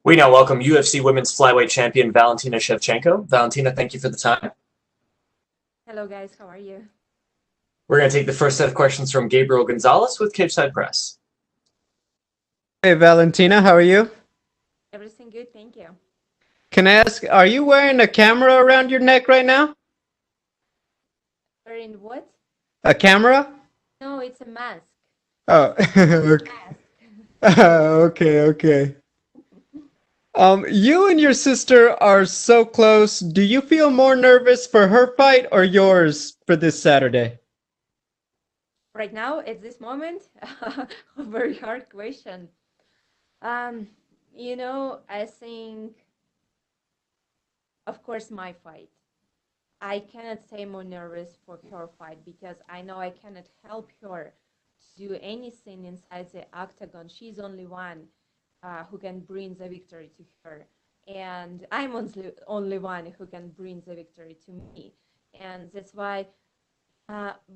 We now welcome UFC Women's Flyweight Champion Valentina Shevchenko. Valentina, thank you for the time. Hello guys, how are you? We're going to take the first set of questions from Gabriel Gonzalez with Cageside Press. Hey Valentina, how are you? Everything good, thank you. Can I ask, are you wearing a camera around your neck right now? Wearing what? A camera? No, it's a mask. Oh, okay. Mask. Okay. You and your sister are so close. Do you feel more nervous for her fight or yours for this Saturday? Right now, at this moment, a very hard question. Um, I think, of course, my fight. I cannot say more nervous for her fight because I know I cannot help her to do anything inside the octagon. She's only one who can bring the victory to her. And I'm only one who can bring the victory to me. And that's why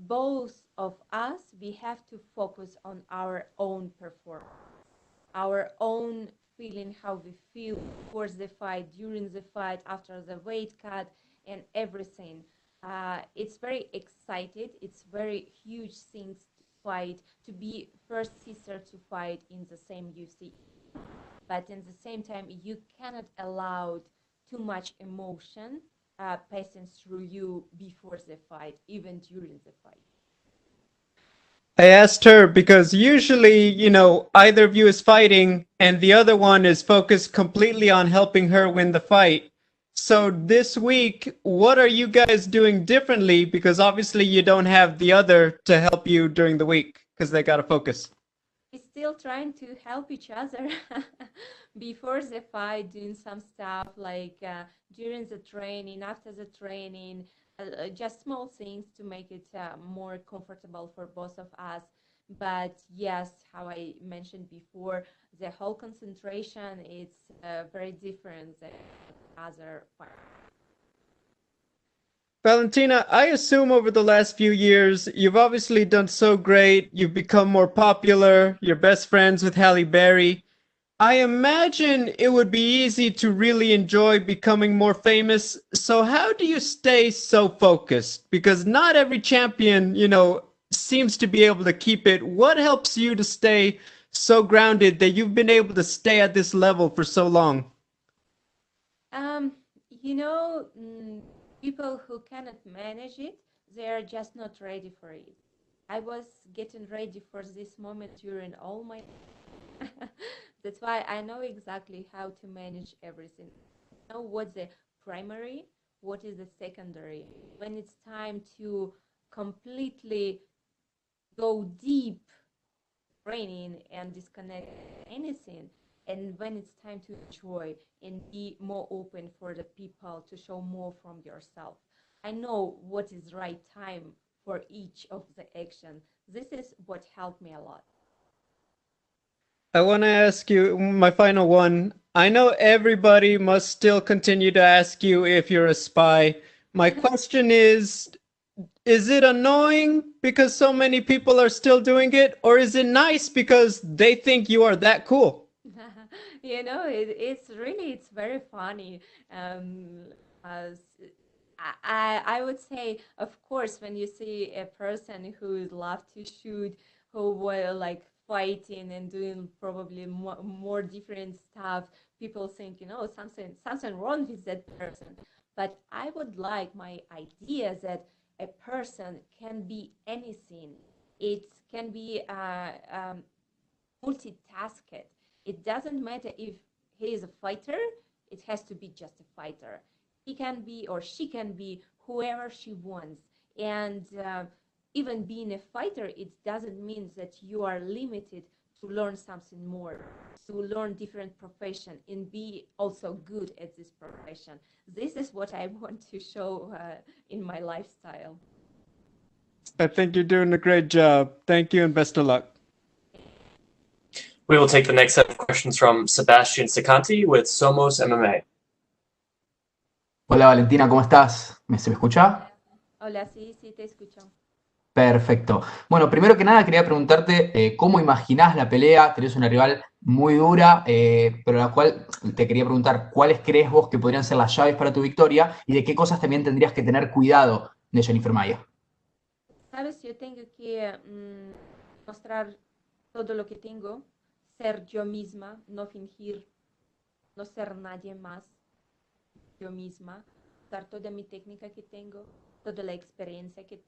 both of us, we have to focus on our own performance, our own feeling, how we feel before the fight, during the fight, after the weight cut, and everything. It's very excited. It's very huge things to fight, to be first sister to fight in the same UFC. But in the same time, you cannot allow too much emotion passing through you before the fight, even during the fight. I asked her because usually, either of you is fighting and the other one is focused completely on helping her win the fight. So this week, what are you guys doing differently? Because obviously you don't have the other to help you during the week because they got to focus. We're still trying to help each other before the fight, doing some stuff like during the training, after the training, just small things to make it more comfortable for both of us. But yes, how I mentioned before, the whole concentration is very different than other fight. Valentina, I assume over the last few years, you've obviously done so great. You've become more popular. You're best friends with Halle Berry. I imagine it would be easy to really enjoy becoming more famous. So how do you stay so focused? Because not every champion, seems to be able to keep it. What helps you to stay so grounded that you've been able to stay at this level for so long? Um, you know, mm, People who cannot manage it, they are just not ready for it. I was getting ready for this moment during all my. That's why I know exactly how to manage everything. I know what's the primary, what is the secondary. When it's time to completely go deep training and disconnect anything, and when it's time to enjoy and be more open for the people to show more from yourself. I know what is right time for each of the action. This is what helped me a lot. I want to ask you my final one. I know everybody must still continue to ask you if you're a spy. My question is it annoying because so many people are still doing it, or is it nice because they think you are that cool? It's very funny. Um, as I would say, of course, when you see a person who is love to shoot, who were like fighting and doing probably more different stuff, people think, something wrong with that person. But I would like my idea that a person can be anything. It can be multitasked. It doesn't matter if he is a fighter, it has to be just a fighter. He can be or she can be whoever she wants. And even being a fighter, it doesn't mean that you are limited to learn something more, to learn different profession and be also good at this profession. This is what I want to show in my lifestyle. I think you're doing a great job. Thank you and best of luck. We will take the next set of questions from Sebastian Sicanti with Somos MMA. Hola Valentina, ¿cómo estás? ¿Se me escucha? Hola, sí, sí, te escucho. Perfecto. Bueno, primero que nada quería preguntarte cómo imaginás la pelea. Tenés una rival muy dura, pero la cual te quería preguntar cuáles crees vos que podrían ser las llaves para tu victoria y de qué cosas también tendrías que tener cuidado de Jenniffer Maia. Sabes, yo tengo que mostrar todo lo que tengo, ser yo misma, no fingir, no ser nadie más, yo misma, dar toda mi técnica que tengo, toda la experiencia que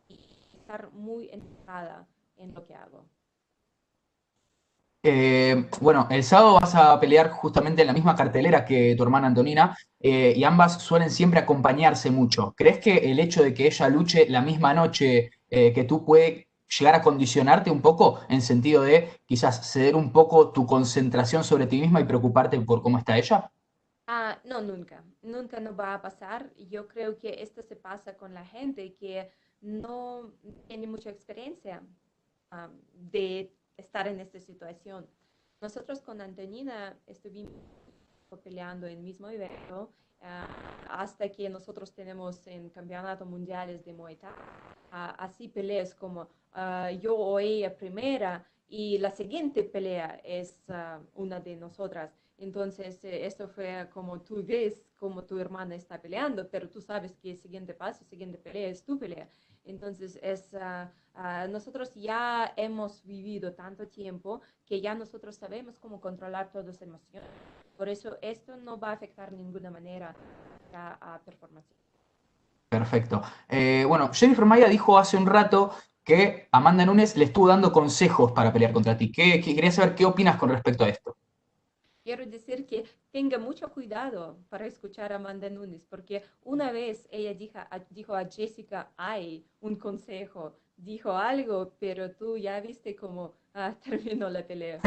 y estar muy enfocada en lo que hago. Bueno, el sábado vas a pelear justamente en la misma cartelera que tu hermana Antonina y ambas suelen siempre acompañarse mucho. ¿Crees que el hecho de que ella luche la misma noche que tú puede llegar a condicionarte un poco en sentido de quizás ceder un poco tu concentración sobre ti misma y preocuparte por cómo está ella? No, nunca, nunca no va a pasar. Yo creo que esto se pasa con la gente que no tiene mucha experiencia de estar en esta situación. Nosotros con Antonina estuvimos peleando en el mismo evento hasta que nosotros tenemos en campeonatos mundiales de Muay Thai. Así peleas como yo o ella primera y la siguiente pelea es una de nosotras. Entonces, esto fue como tú ves como tu hermana está peleando, pero tú sabes que el siguiente paso, siguiente pelea es tu pelea. Entonces, nosotros ya hemos vivido tanto tiempo que ya nosotros sabemos cómo controlar todas las emociones. Por eso, esto no va a afectar de ninguna manera a performance. Perfecto. Bueno, Jennifer Maia dijo hace un rato que Amanda Nunes le estuvo dando consejos para pelear contra ti. Quería saber qué opinas con respecto a esto. Quiero decir que tenga mucho cuidado para escuchar a Amanda Nunes, porque una vez ella dijo a Jessica, ay, un consejo, dijo algo, pero tú ya viste cómo terminó la pelea.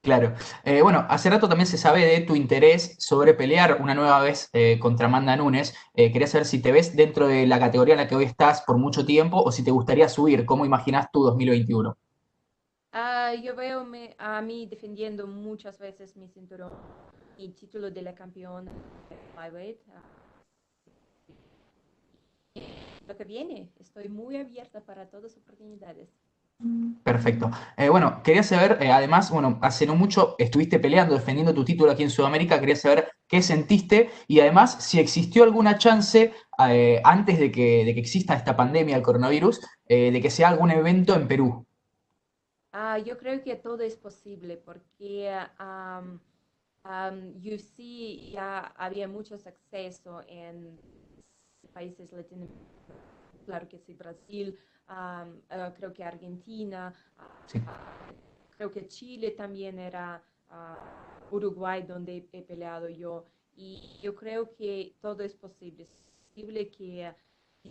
Claro. Bueno, hace rato también se sabe de tu interés sobre pelear una nueva vez contra Amanda Nunes. Quería saber si te ves dentro de la categoría en la que hoy estás por mucho tiempo o si te gustaría subir. ¿Cómo imaginas tu 2021? Yo veo a mí defendiendo muchas veces mi cinturón, mi título de la campeona de flyweight. Lo que viene, estoy muy abierta para todas las oportunidades. Perfecto. Bueno, quería saber, además, bueno, hace no mucho estuviste peleando, defendiendo tu título aquí en Sudamérica. Quería saber qué sentiste y además si existió alguna chance, antes de que exista esta pandemia del coronavirus, de que sea algún evento en Perú. Yo creo que todo es posible porque UFC ya había muchos accesos en países latinoamericanos, claro que sí, Brasil, creo que Argentina, Sí. creo que Chile también era Uruguay donde he peleado yo y yo creo que todo es posible. Es posible que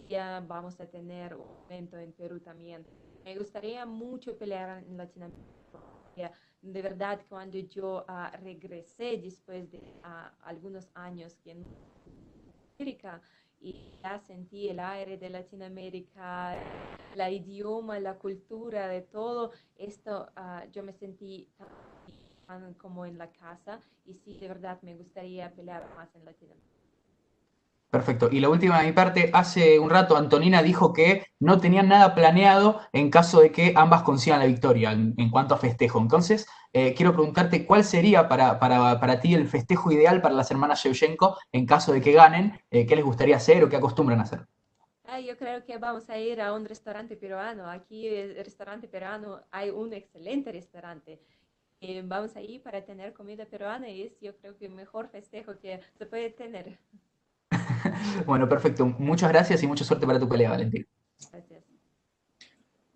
ya vamos a tener un evento en Perú también. Me gustaría mucho pelear en Latinoamérica. De verdad, cuando yo regresé después de algunos años que en América y ya sentí el aire de Latinoamérica, la idioma, la cultura, de todo esto, yo me sentí tan como en la casa y sí, de verdad me gustaría pelear más en Latinoamérica. Perfecto. Y la última de mi parte, hace un rato Antonina dijo que no tenían nada planeado en caso de que ambas consigan la victoria en cuanto a festejo. Entonces, quiero preguntarte cuál sería para ti el festejo ideal para las hermanas Shevchenko en caso de que ganen, qué les gustaría hacer o qué acostumbran a hacer. Yo creo que vamos a ir a un restaurante peruano. Aquí el restaurante peruano hay un excelente restaurante. Vamos a ir para tener comida peruana y es yo creo que el mejor festejo que se puede tener. Bueno, perfecto. Muchas gracias y mucha suerte para tu pelea, Valentín. Gracias.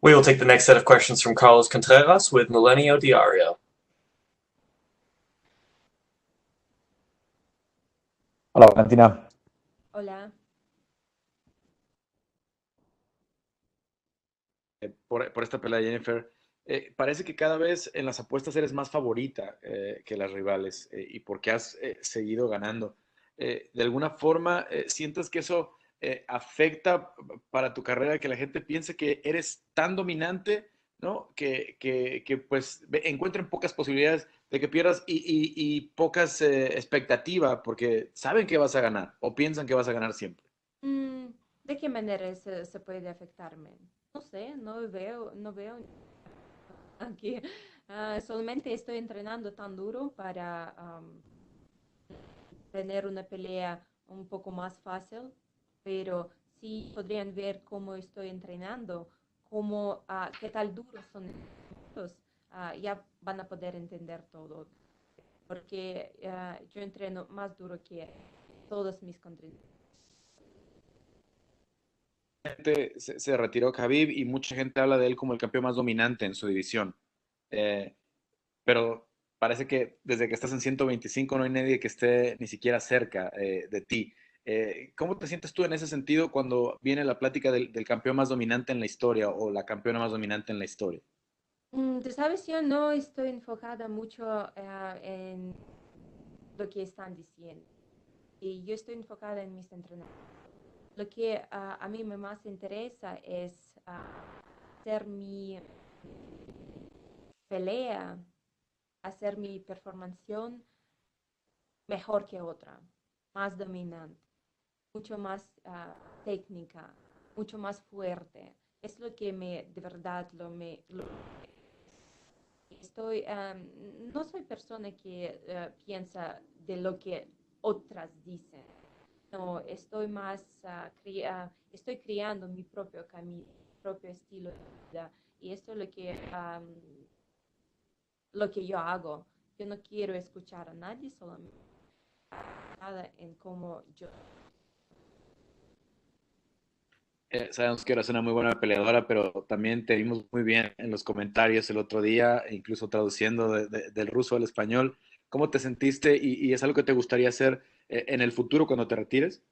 We will take the next set of questions from Carlos Contreras with Milenio Diario. Hola Valentina. Hola. Por esta pelea, Jennifer. Parece que cada vez en las apuestas eres más favorita que las rivales y porque has seguido ganando. De alguna forma, ¿sientes que eso afecta para tu carrera, que la gente piense que eres tan dominante, ¿no? Que pues encuentren pocas posibilidades de que pierdas y pocas expectativas porque saben que vas a ganar o piensan que vas a ganar siempre? Mm, ¿De qué manera se puede afectarme? No sé, no veo aquí. Solamente estoy entrenando tan duro para tener una pelea un poco más fácil, pero sí podrían ver cómo estoy entrenando, qué tal duros son estos, ya van a poder entender todo, porque yo entreno más duro que todos mis contrincantes. Se retiró Khabib y mucha gente habla de él como el campeón más dominante en su división. Eh, pero parece que desde que estás en 125 no hay nadie que esté ni siquiera cerca de ti. ¿Cómo te sientes tú en ese sentido cuando viene la plática del campeón más dominante en la historia o la campeona más dominante en la historia? Tú sabes, yo no estoy enfocada mucho en lo que están diciendo y yo estoy enfocada en mis entrenamientos. Lo que a mí me más interesa es hacer mi pelea, hacer mi performance mejor que otra, más dominante, mucho más técnica, mucho más fuerte. Es lo que de verdad, estoy, no soy persona que piensa de lo que otras dicen. No, estoy más, estoy creando mi propio camino, mi propio estilo de vida. Y esto es lo que yo hago. Yo no quiero escuchar a nadie, solamente nada en cómo yo. Sabemos que eres una muy buena peleadora, pero también te vimos muy bien en los comentarios el otro día, incluso traduciendo del ruso al español. ¿Cómo te sentiste y es algo que te gustaría hacer en el futuro cuando te retires?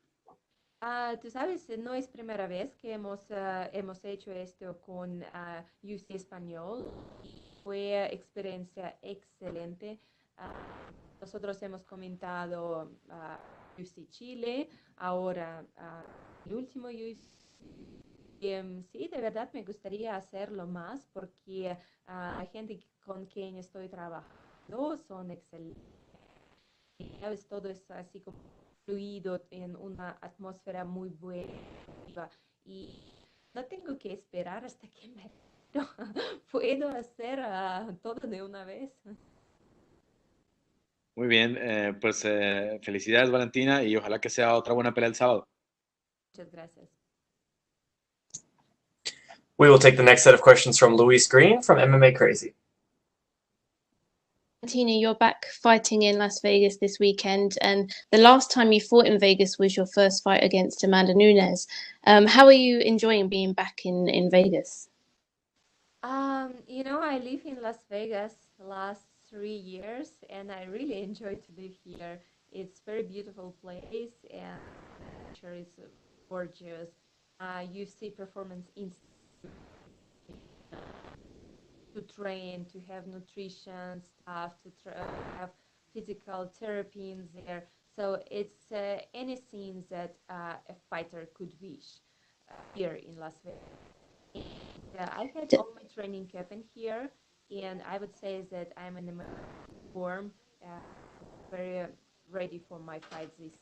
Tú sabes, no es primera vez que hemos hecho esto con UFC Español. Fue experiencia excelente. Ah, nosotros hemos comentado UFC Chile, ahora el último UFC. Sí, de verdad me gustaría hacerlo más porque la gente con quien estoy trabajando son excelentes. ¿Sabes? Todo es así como fluido en una atmósfera muy buena y no tengo que esperar hasta que me puedo hacer todo de una vez. Muy bien, pues felicidades Valentina y ojalá que sea otra buena pelea el sábado. Muchas gracias. We will take the next set of questions from Luis Green from MMA Crazy. Valentina, you're back fighting in Las Vegas this weekend, and the last time you fought in Vegas was your first fight against Amanda Nunes. How are you enjoying being back in Vegas? I live in Las Vegas the last 3 years, and I really enjoy to live here. It's very beautiful place, and nature is gorgeous. You see performance in to train, to have nutrition stuff, have physical therapy in there. So it's anything that a fighter could wish here in Las Vegas. I had D- all my training happen here, and I would say that I'm in the form, uh, very ready for my fight this.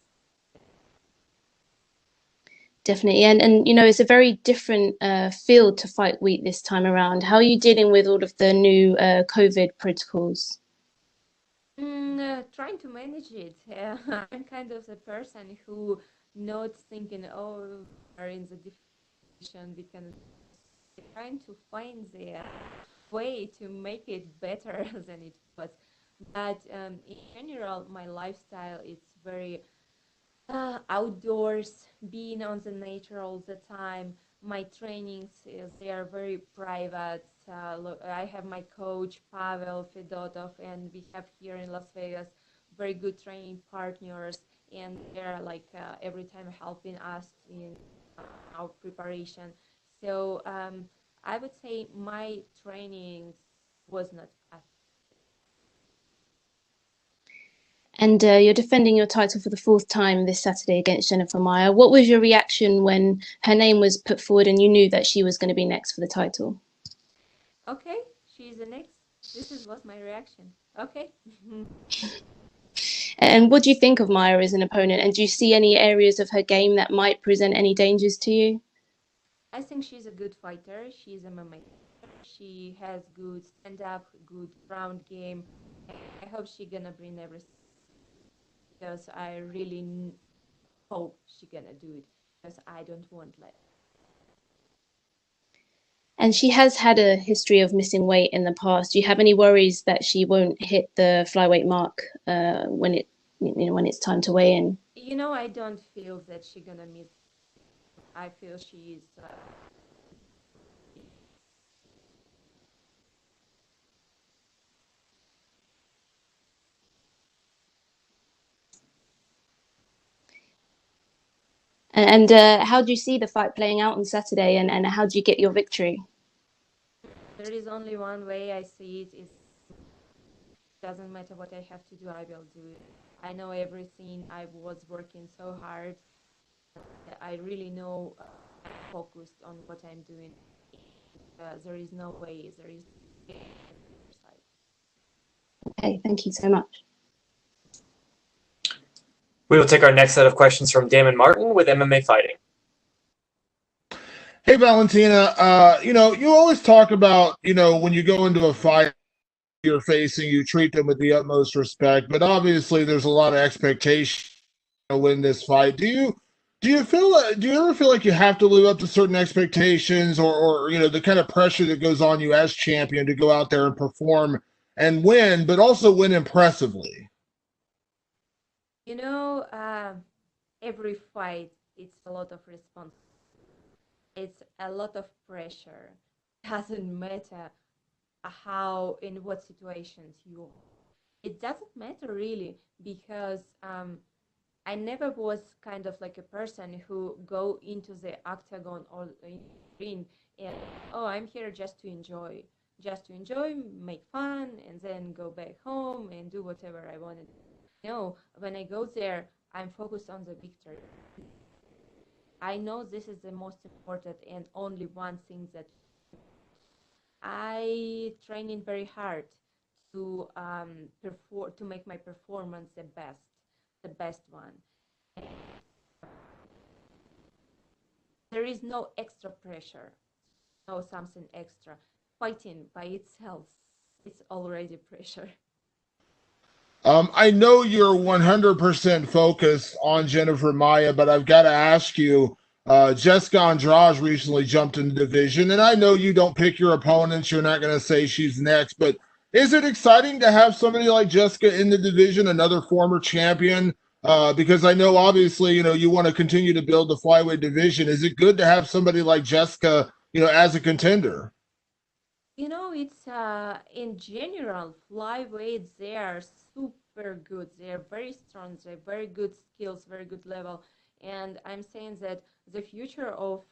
Definitely, and it's a very different field to fight week this time around. How are you dealing with all of the new COVID protocols? Trying to manage it. I'm kind of the person who not thinking, oh, we're in the definition, we can trying to find the way to make it better than it was. But in general, my lifestyle it's very outdoors, being on the nature all the time. My trainings they are very private. I have my coach Pavel Fedotov, and we have here in Las Vegas very good training partners, and they're like every time helping us in our preparation. So I would say my training was not And you're defending your title for the fourth time this Saturday against Jenniffer Maia. What was your reaction when her name was put forward and you knew that she was going to be next for the title? okay. She's the next. Was my reaction. Okay. And what do you think of Maia as an opponent? And do you see any areas of her game that might present any dangers to you? I think she's a good fighter. She's a MMA. She has good stand-up, good ground game. I hope she's gonna bring everything because I really hope she's gonna do it because I don't want like. And she has had a history of missing weight in the past. Do you have any worries that she won't hit the flyweight mark when when it's time to weigh in? You know, I don't feel that she's gonna miss. I feel she's. And how do you see the fight playing out on Saturday? And how do you get your victory? There is only one way I see it. It doesn't matter what I have to do. I will do it. I know everything. I was working so hard. I really know focused on what I'm doing. There is no way. There is. Okay, thank you so much. We will take our next set of questions from Damon Martin with MMA Fighting. Hey, Valentina, you always talk about, when you go into a fight you're facing, you treat them with the utmost respect, but obviously there's a lot of expectation to win this fight. Do you ever feel like you have to live up to certain expectations or the kind of pressure that goes on you as champion to go out there and perform and win, but also win impressively? You know, every fight, it's a lot of responsibility. It's a lot of pressure. Doesn't matter how, in what situations you are. It doesn't matter really because I never was kind of like a person who go into the octagon or in the ring and, oh, I'm here just to enjoy, make fun, and then go back home and do whatever I wanted. No, when I go there, I'm focused on the victory. I know this is the most important and only one thing that I training very hard to perform to make my performance the best one. There is no extra pressure, no something extra. Fighting by itself, it's already pressure. I know you're 100% focused on Jenniffer Maia, but I've got to ask you, Jessica Andrade recently jumped in the division, and I know you don't pick your opponents. You're not going to say she's next, but is it exciting to have somebody like Jessica in the division, another former champion? Because I know obviously, you want to continue to build the flyweight division. Is it good to have somebody like Jessica, as a contender? You know, it's in general, flyweights, they are super good. They're very strong. They're very good skills, very good level. And I'm saying that the future of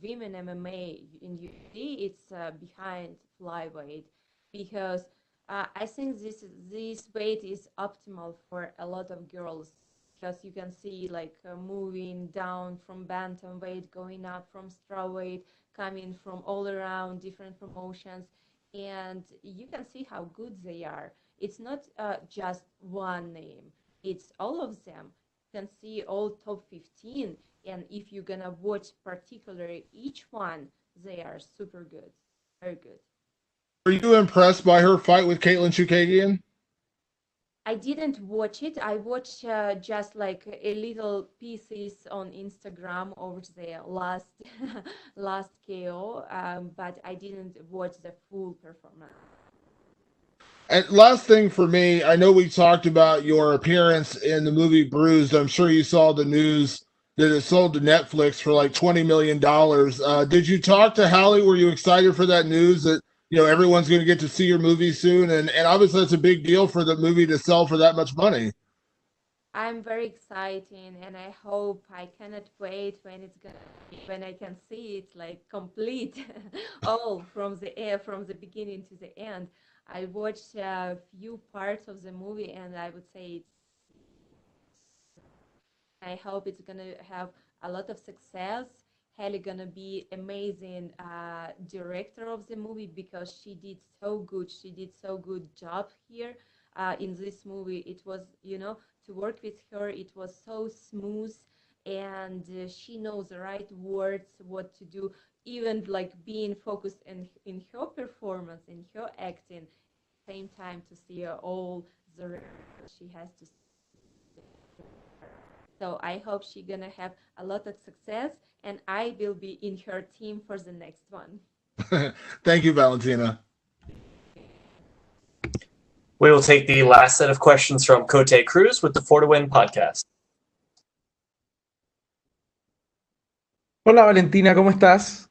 women MMA in UFC, it's behind flyweight because I think this weight is optimal for a lot of girls because you can see like moving down from bantamweight, going up from strawweight, coming from all around different promotions, and you can see how good they are. It's not just one name, it's all of them. You can see all top 15, and if you're gonna watch particularly each one, they are super good, very good. Are you impressed by her fight with Caitlin Chukagian? I didn't watch it. I watched just like a little pieces on Instagram over the last last KO, but I didn't watch the full performance. And last thing for me, I know we talked about your appearance in the movie Bruised. I'm sure you saw the news that it sold to Netflix for like $20 million. Did you talk to Hallie? Were you excited for that news that everyone's going to get to see your movie soon? And obviously that's a big deal for the movie to sell for that much money. I'm very excited, and I hope I cannot wait when it's gonna when I can see it like complete, all from the air from the beginning to the end. I watched a few parts of the movie, and I would say it's. I hope it's gonna have a lot of success. Haley gonna be amazing director of the movie because she did so good. She did so good job here. in this movie. It was, to work with her, it was so smooth, and she knows the right words, what to do, even like being focused in her performance, in her acting, same time to see all the she has to. So I hope she's gonna have a lot of success, and I will be in her team for the next one. Thank you, Valentina. We will take the last set of questions from Cote Cruz with the For to Win podcast. Hola Valentina, ¿cómo estás?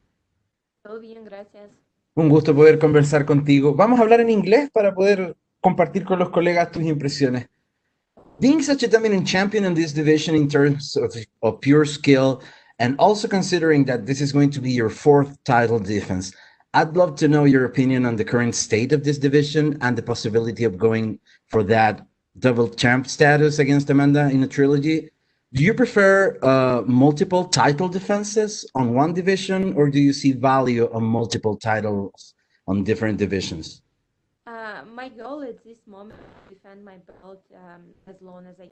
Todo bien, gracias. Un gusto poder conversar contigo. Vamos a hablar en inglés para poder compartir con los colegas tus impresiones. Being such a dominant champion in this division in terms of pure skill, and also considering that this is going to be your fourth title defense, I'd love to know your opinion on the current state of this division and the possibility of going for that double champ status against Amanda in a trilogy. Do you prefer multiple title defenses on one division, or do you see value on multiple titles on different divisions? My goal at this moment is to defend my belt as long as I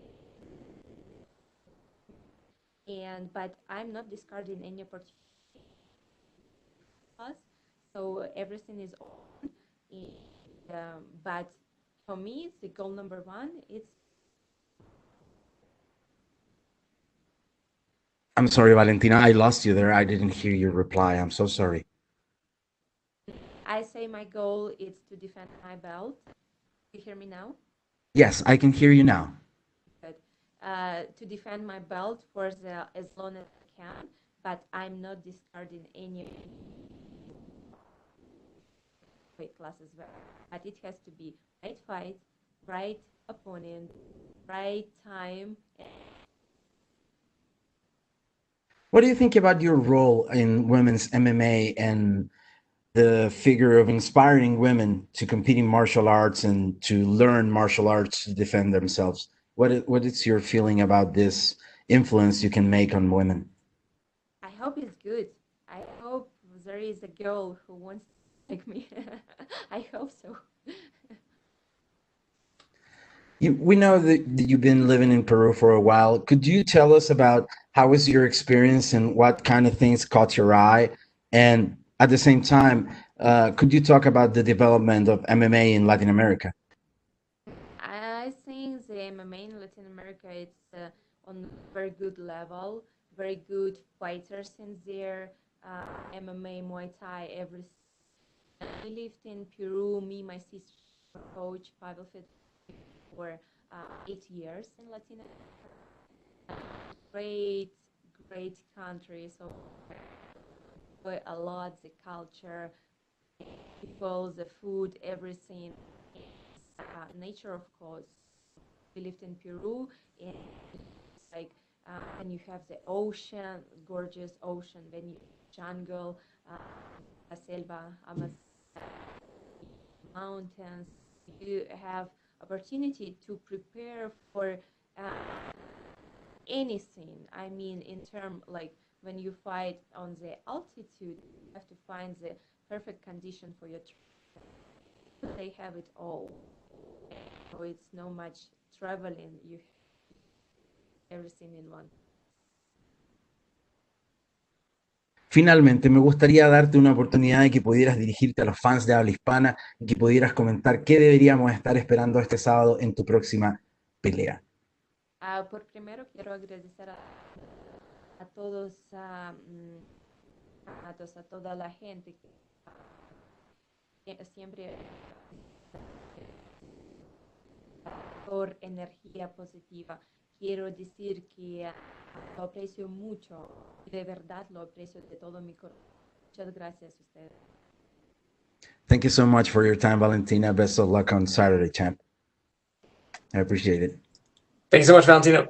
can. But I'm not discarding any opportunity. So everything is on. But for me, the goal number one is. I'm sorry, Valentina, I lost you there. I didn't hear your reply. I'm so sorry. I say my goal is to defend my belt. You hear me now? Yes, I can hear you now. Good. To defend my belt for as long as I can, but I'm not discarding any weight class as well. But it has to be right fight, right opponent, right time. What do you think about your role in women's MMA and the figure of inspiring women to compete in martial arts and to learn martial arts to defend themselves? What is your feeling about this influence you can make on women? I hope it's good. I hope there is a girl who wants to like me. I hope so. We know that you've been living in Peru for a while. Could you tell us about how was your experience and what kind of things caught your eye? And at the same time, could you talk about the development of MMA in Latin America? I think the MMA in Latin America is on a very good level, very good fighters in there. MMA, Muay Thai, everything. I lived in Peru, me, my sister, coach, Pavel Fit, for 8 years in Latin America. Great country. So enjoy a lot the culture, people, the food, everything. Nature, of course. We lived in Peru, and like and you have the ocean, gorgeous ocean. Then you jungle, la selva, mountains. You have opportunity to prepare for anything. I mean, in term like when you fight on the altitude, you have to find the perfect condition for your training. They have it all. So it's no much traveling. You have everything in one. Finalmente, me gustaría darte una oportunidad de que pudieras dirigirte a los fans de habla hispana y que pudieras comentar qué deberíamos estar esperando este sábado en tu próxima pelea. Por primero quiero agradecer a todos, a toda la gente que siempre por energía positiva. Quiero decir que lo aprecio mucho, de verdad lo aprecio de todo mi corazón. Muchas gracias a ustedes. Thank you so much for your time, Valentina. Best of luck on Saturday, champ. I appreciate it. Thank you so much, Valentina.